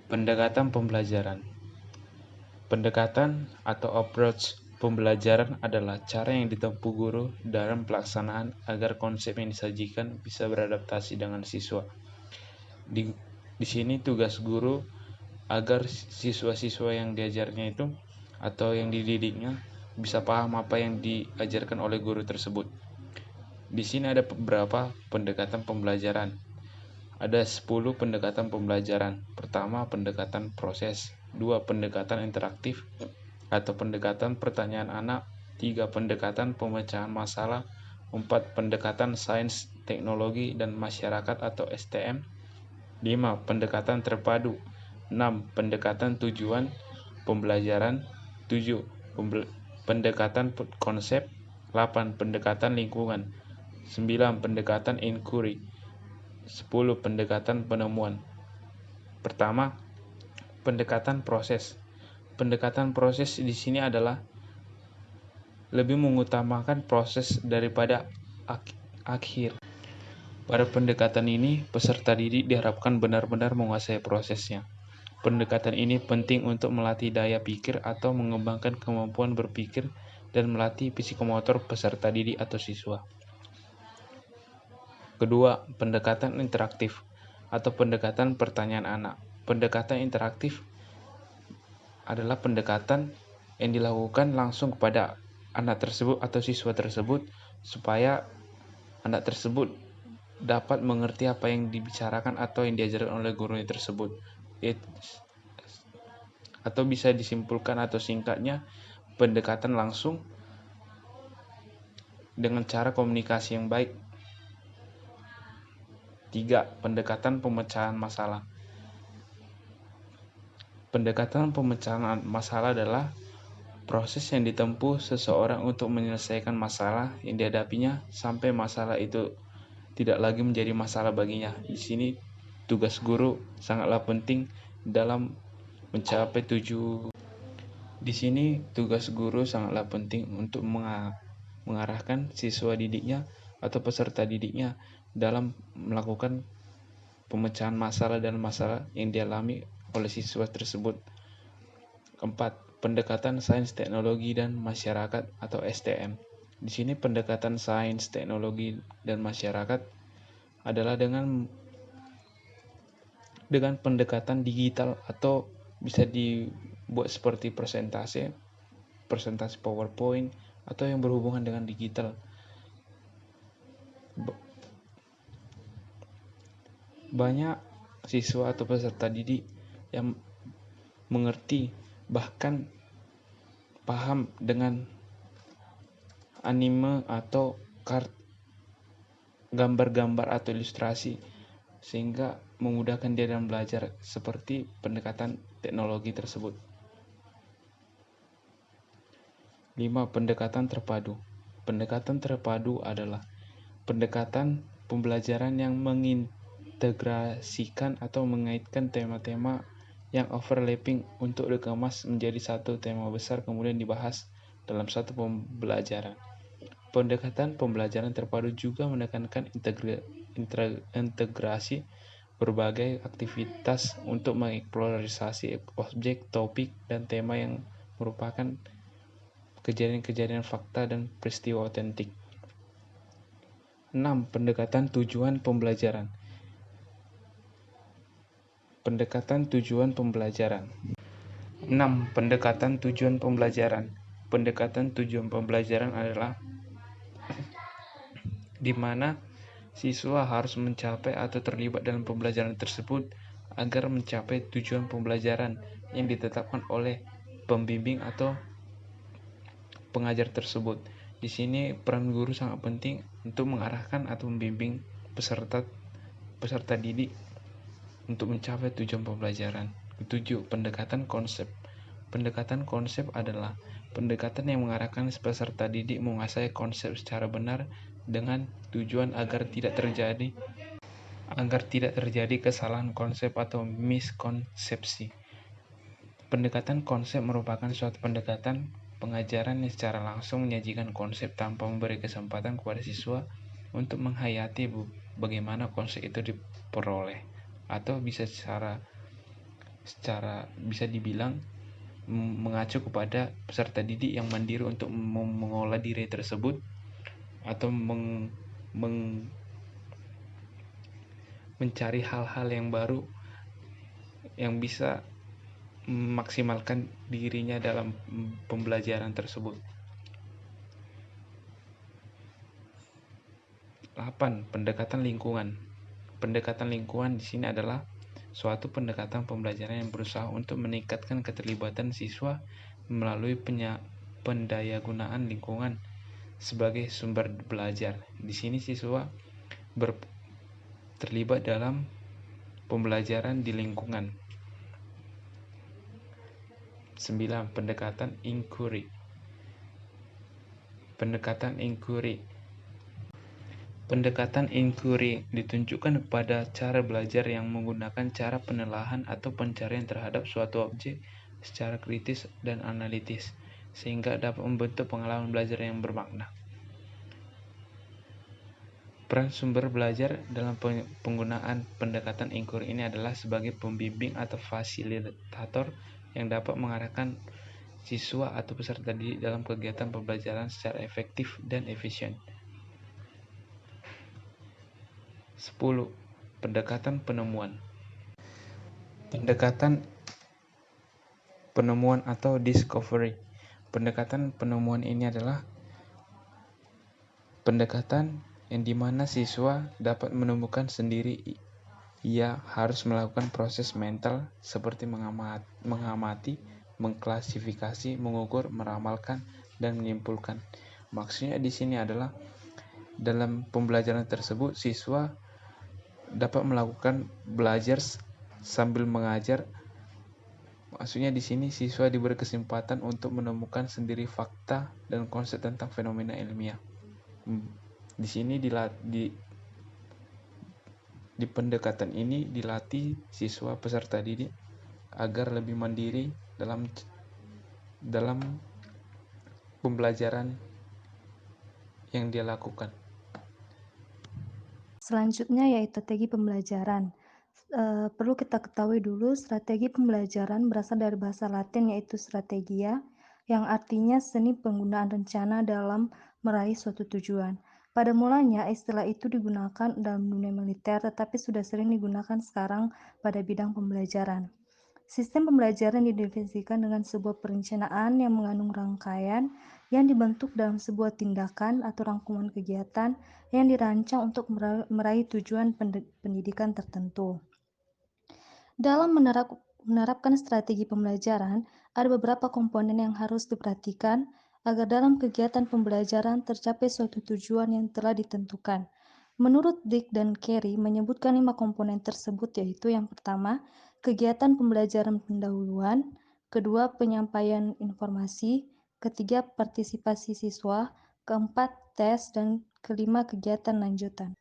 Pendekatan pembelajaran. Pendekatan atau approach pembelajaran adalah cara yang ditempuh guru dalam pelaksanaan agar konsep yang disajikan bisa beradaptasi dengan siswa. Di sini tugas guru agar siswa-siswa yang diajarnya itu atau yang dididiknya bisa paham apa yang diajarkan oleh guru tersebut. Di sini ada beberapa pendekatan pembelajaran. Ada 10 pendekatan pembelajaran. Pertama, pendekatan proses. 2, pendekatan interaktif atau pendekatan pertanyaan anak. 3, pendekatan pemecahan masalah. 4, pendekatan sains, teknologi, dan masyarakat atau STM. 5, pendekatan terpadu. 6, pendekatan tujuan pembelajaran. 7, pendekatan konsep. 8, pendekatan lingkungan. 9, pendekatan inquiry. 10, pendekatan penemuan. Pertama, pendekatan proses. Pendekatan proses di sini adalah lebih mengutamakan proses daripada akhir. Pada pendekatan ini, peserta didik diharapkan benar-benar menguasai prosesnya. Pendekatan ini penting untuk melatih daya pikir atau mengembangkan kemampuan berpikir dan melatih psikomotor peserta didik atau siswa. Kedua, pendekatan interaktif atau pendekatan pertanyaan anak. Pendekatan interaktif adalah pendekatan yang dilakukan langsung kepada anak tersebut atau siswa tersebut supaya anak tersebut dapat mengerti apa yang dibicarakan atau yang diajarkan oleh gurunya tersebut. Atau bisa disimpulkan atau singkatnya, pendekatan langsung dengan cara komunikasi yang baik. 3, pendekatan pemecahan masalah. Pendekatan pemecahan masalah adalah proses yang ditempuh seseorang untuk menyelesaikan masalah yang dihadapinya sampai masalah itu tidak lagi menjadi masalah baginya. Di sini tugas guru sangatlah penting dalam mencapai Di sini tugas guru sangatlah penting untuk mengarahkan siswa didiknya atau peserta didiknya dalam melakukan pemecahan masalah dan masalah yang dialami oleh siswa tersebut. 4, pendekatan sains, teknologi, dan masyarakat atau STM. Di sini pendekatan sains, teknologi, dan masyarakat adalah dengan pendekatan digital atau bisa dibuat seperti presentasi PowerPoint atau yang berhubungan dengan digital. Banyak siswa atau peserta didik yang mengerti bahkan paham dengan anime atau gambar-gambar atau ilustrasi sehingga memudahkan dia dalam belajar seperti pendekatan teknologi tersebut. 5, pendekatan terpadu. Pendekatan terpadu adalah pendekatan pembelajaran yang mengintegrasikan atau mengaitkan tema-tema yang overlapping untuk dikemas menjadi satu tema besar kemudian dibahas dalam satu pembelajaran. Pendekatan pembelajaran terpadu juga menekankan integrasi berbagai aktivitas untuk mengeksplorasi objek, topik, dan tema yang merupakan kejadian-kejadian fakta dan peristiwa otentik. 6, pendekatan tujuan pembelajaran. Pendekatan tujuan pembelajaran. 6, pendekatan tujuan pembelajaran. Pendekatan tujuan pembelajaran adalah di mana siswa harus mencapai atau terlibat dalam pembelajaran tersebut agar mencapai tujuan pembelajaran yang ditetapkan oleh pembimbing atau pengajar tersebut. Di sini peran guru sangat penting untuk mengarahkan atau membimbing peserta didik untuk mencapai tujuan pembelajaran. 7, pendekatan konsep. Pendekatan konsep adalah pendekatan yang mengarahkan peserta didik menguasai konsep secara benar dengan tujuan agar tidak terjadi kesalahan konsep atau miskonsepsi. Pendekatan konsep merupakan suatu pendekatan pengajaran yang secara langsung menyajikan konsep tanpa memberi kesempatan kepada siswa untuk menghayati bagaimana konsep itu diperoleh, atau bisa secara bisa dibilang mengacu kepada peserta didik yang mandiri untuk mengolah diri tersebut atau mencari hal-hal yang baru yang bisa memaksimalkan dirinya dalam pembelajaran tersebut. 8. Pendekatan lingkungan. Pendekatan lingkungan di sini adalah suatu pendekatan pembelajaran yang berusaha untuk meningkatkan keterlibatan siswa melalui pendayagunaan lingkungan sebagai sumber belajar. Di sini siswa terlibat dalam pembelajaran di lingkungan. 9. Pendekatan inquiry. Pendekatan inquiry ditunjukkan pada cara belajar yang menggunakan cara penelaahan atau pencarian terhadap suatu objek secara kritis dan analitis, sehingga dapat membentuk pengalaman belajar yang bermakna. Peran sumber belajar dalam penggunaan pendekatan inquiry ini adalah sebagai pembimbing atau fasilitator yang dapat mengarahkan siswa atau peserta didik dalam kegiatan pembelajaran secara efektif dan efisien. 10. Pendekatan penemuan. Pendekatan penemuan atau discovery. Pendekatan penemuan ini adalah pendekatan yang dimana siswa dapat menemukan sendiri. Ia harus melakukan proses mental seperti mengamati, mengklasifikasi, mengukur, meramalkan, dan menyimpulkan. Maksudnya di sini adalah dalam pembelajaran tersebut siswa dapat melakukan belajar sambil mengajar. Maksudnya di sini siswa diberi kesempatan untuk menemukan sendiri fakta dan konsep tentang fenomena ilmiah. Di sini di pendekatan ini dilatih siswa peserta didik agar lebih mandiri dalam pembelajaran yang dia lakukan. Selanjutnya yaitu strategi pembelajaran. Perlu kita ketahui dulu, strategi pembelajaran berasal dari bahasa Latin yaitu strategia, yang artinya seni penggunaan rencana dalam meraih suatu tujuan. Pada mulanya istilah itu digunakan dalam dunia militer, tetapi sudah sering digunakan sekarang pada bidang pembelajaran. Sistem pembelajaran didefinisikan dengan sebuah perencanaan yang mengandung rangkaian yang dibentuk dalam sebuah tindakan atau rangkuman kegiatan yang dirancang untuk meraih tujuan pendidikan tertentu. Dalam menerapkan strategi pembelajaran, ada beberapa komponen yang harus diperhatikan agar dalam kegiatan pembelajaran tercapai suatu tujuan yang telah ditentukan. Menurut Dick dan Carey menyebutkan 5 komponen tersebut, yaitu yang pertama, kegiatan pembelajaran pendahuluan, kedua, penyampaian informasi, ketiga, partisipasi siswa, keempat, tes, dan kelima, kegiatan lanjutan.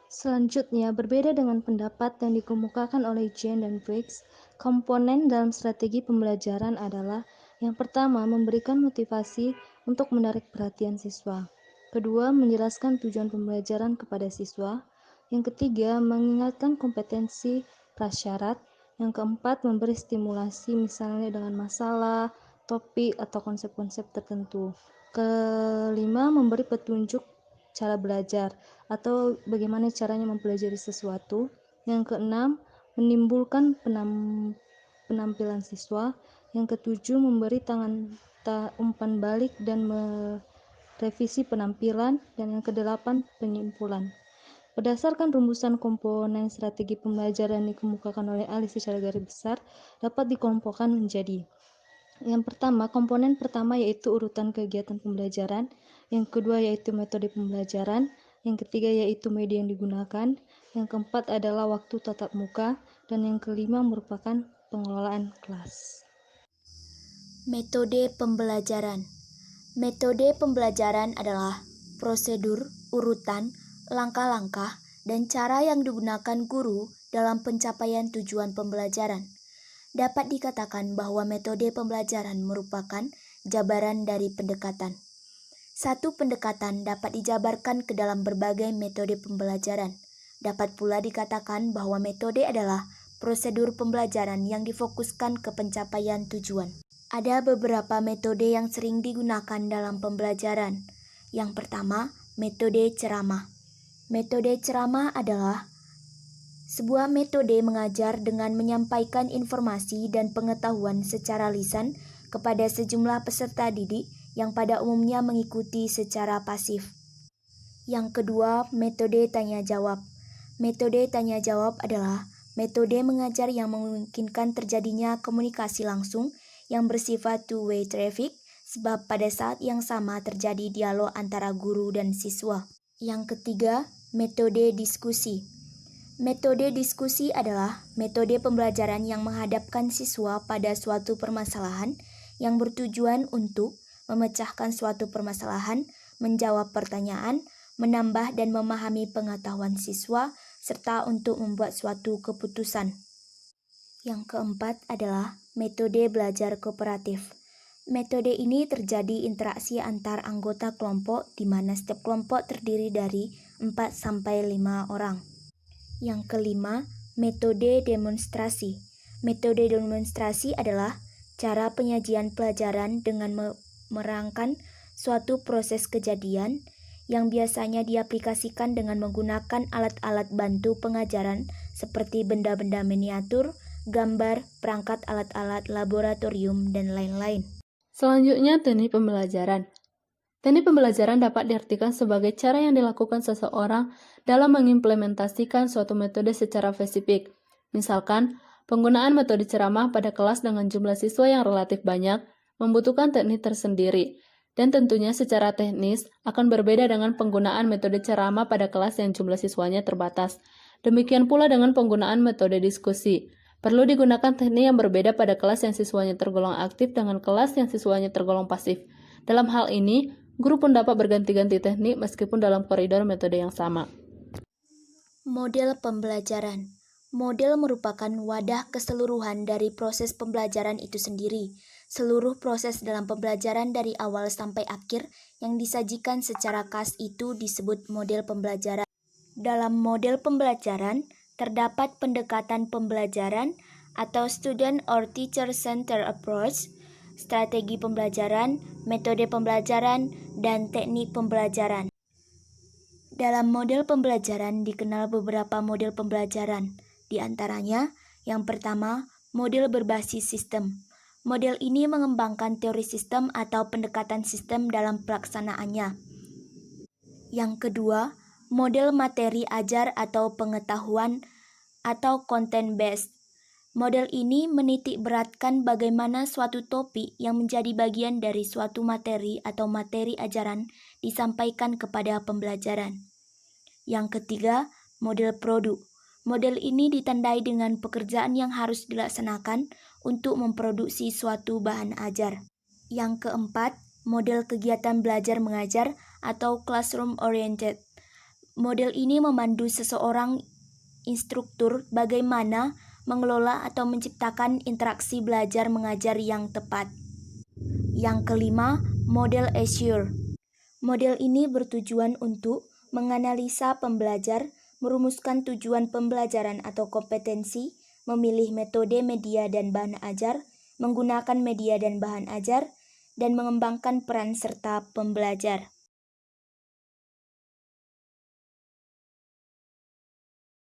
Selanjutnya, berbeda dengan pendapat yang dikemukakan oleh Jane dan Briggs, komponen dalam strategi pembelajaran adalah yang pertama, memberikan motivasi untuk menarik perhatian siswa. Kedua, menjelaskan tujuan pembelajaran kepada siswa. Yang ketiga, mengingatkan kompetensi prasyarat. Yang keempat, memberi stimulasi misalnya dengan masalah, topik, atau konsep-konsep tertentu. Kelima, memberi petunjuk cara belajar atau bagaimana caranya mempelajari sesuatu. Yang keenam, menimbulkan penampilan siswa. Yang ketujuh, memberi umpan balik dan merevisi penampilan. Dan yang kedelapan, penyimpulan. Berdasarkan rumusan komponen strategi pembelajaran yang dikemukakan oleh Ali secara garis besar, dapat dikelompokkan menjadi: yang pertama, komponen pertama yaitu urutan kegiatan pembelajaran, yang kedua yaitu metode pembelajaran, yang ketiga yaitu media yang digunakan, yang keempat adalah waktu tatap muka, dan yang kelima merupakan pengelolaan kelas. Metode pembelajaran. Metode pembelajaran adalah prosedur, urutan, langkah-langkah, dan cara yang digunakan guru dalam pencapaian tujuan pembelajaran. Dapat dikatakan bahwa metode pembelajaran merupakan jabaran dari pendekatan. Satu pendekatan dapat dijabarkan ke dalam berbagai metode pembelajaran. Dapat pula dikatakan bahwa metode adalah prosedur pembelajaran yang difokuskan ke pencapaian tujuan. Ada beberapa metode yang sering digunakan dalam pembelajaran. Yang pertama, metode ceramah. Metode ceramah adalah sebuah metode mengajar dengan menyampaikan informasi dan pengetahuan secara lisan kepada sejumlah peserta didik yang pada umumnya mengikuti secara pasif. Yang kedua, metode tanya-jawab. Metode tanya-jawab adalah metode mengajar yang memungkinkan terjadinya komunikasi langsung yang bersifat two-way traffic, sebab pada saat yang sama terjadi dialog antara guru dan siswa. Yang ketiga, metode diskusi. Metode diskusi adalah metode pembelajaran yang menghadapkan siswa pada suatu permasalahan yang bertujuan untuk memecahkan suatu permasalahan, menjawab pertanyaan, menambah dan memahami pengetahuan siswa, serta untuk membuat suatu keputusan. Yang keempat adalah metode belajar kooperatif. Metode ini terjadi interaksi antar anggota kelompok di mana setiap kelompok terdiri dari 4-5 orang. Yang kelima, metode demonstrasi. Metode demonstrasi adalah cara penyajian pelajaran dengan menerangkan suatu proses kejadian yang biasanya diaplikasikan dengan menggunakan alat-alat bantu pengajaran seperti benda-benda miniatur, gambar, perangkat alat-alat laboratorium, dan lain-lain. Selanjutnya, teknik pembelajaran. Teknik pembelajaran dapat diartikan sebagai cara yang dilakukan seseorang dalam mengimplementasikan suatu metode secara spesifik. Misalkan, penggunaan metode ceramah pada kelas dengan jumlah siswa yang relatif banyak membutuhkan teknik tersendiri, dan tentunya secara teknis akan berbeda dengan penggunaan metode ceramah pada kelas yang jumlah siswanya terbatas. Demikian pula dengan penggunaan metode diskusi. Perlu digunakan teknik yang berbeda pada kelas yang siswanya tergolong aktif dengan kelas yang siswanya tergolong pasif. Dalam hal ini, guru pun dapat berganti-ganti teknik meskipun dalam koridor metode yang sama. Model pembelajaran. Model merupakan wadah keseluruhan dari proses pembelajaran itu sendiri. Seluruh proses dalam pembelajaran dari awal sampai akhir yang disajikan secara khas itu disebut model pembelajaran. Dalam model pembelajaran, terdapat pendekatan pembelajaran atau student or teacher center approach, strategi pembelajaran, metode pembelajaran, dan teknik pembelajaran. Dalam model pembelajaran dikenal beberapa model pembelajaran. Di antaranya, yang pertama, model berbasis sistem. Model ini mengembangkan teori sistem atau pendekatan sistem dalam pelaksanaannya. Yang kedua, model materi ajar atau pengetahuan atau content-based. Model ini menitik beratkan bagaimana suatu topik yang menjadi bagian dari suatu materi atau materi ajaran disampaikan kepada pembelajaran. Yang ketiga, model produk. Model ini ditandai dengan pekerjaan yang harus dilaksanakan untuk memproduksi suatu bahan ajar. Yang keempat, model kegiatan belajar mengajar atau classroom oriented. Model ini memandu seseorang instruktur bagaimana mengelola atau menciptakan interaksi belajar mengajar yang tepat. Yang kelima, model Azure. Model ini bertujuan untuk menganalisa pembelajar, merumuskan tujuan pembelajaran atau kompetensi, memilih metode, media, dan bahan ajar, menggunakan media dan bahan ajar, dan mengembangkan peran serta pembelajar.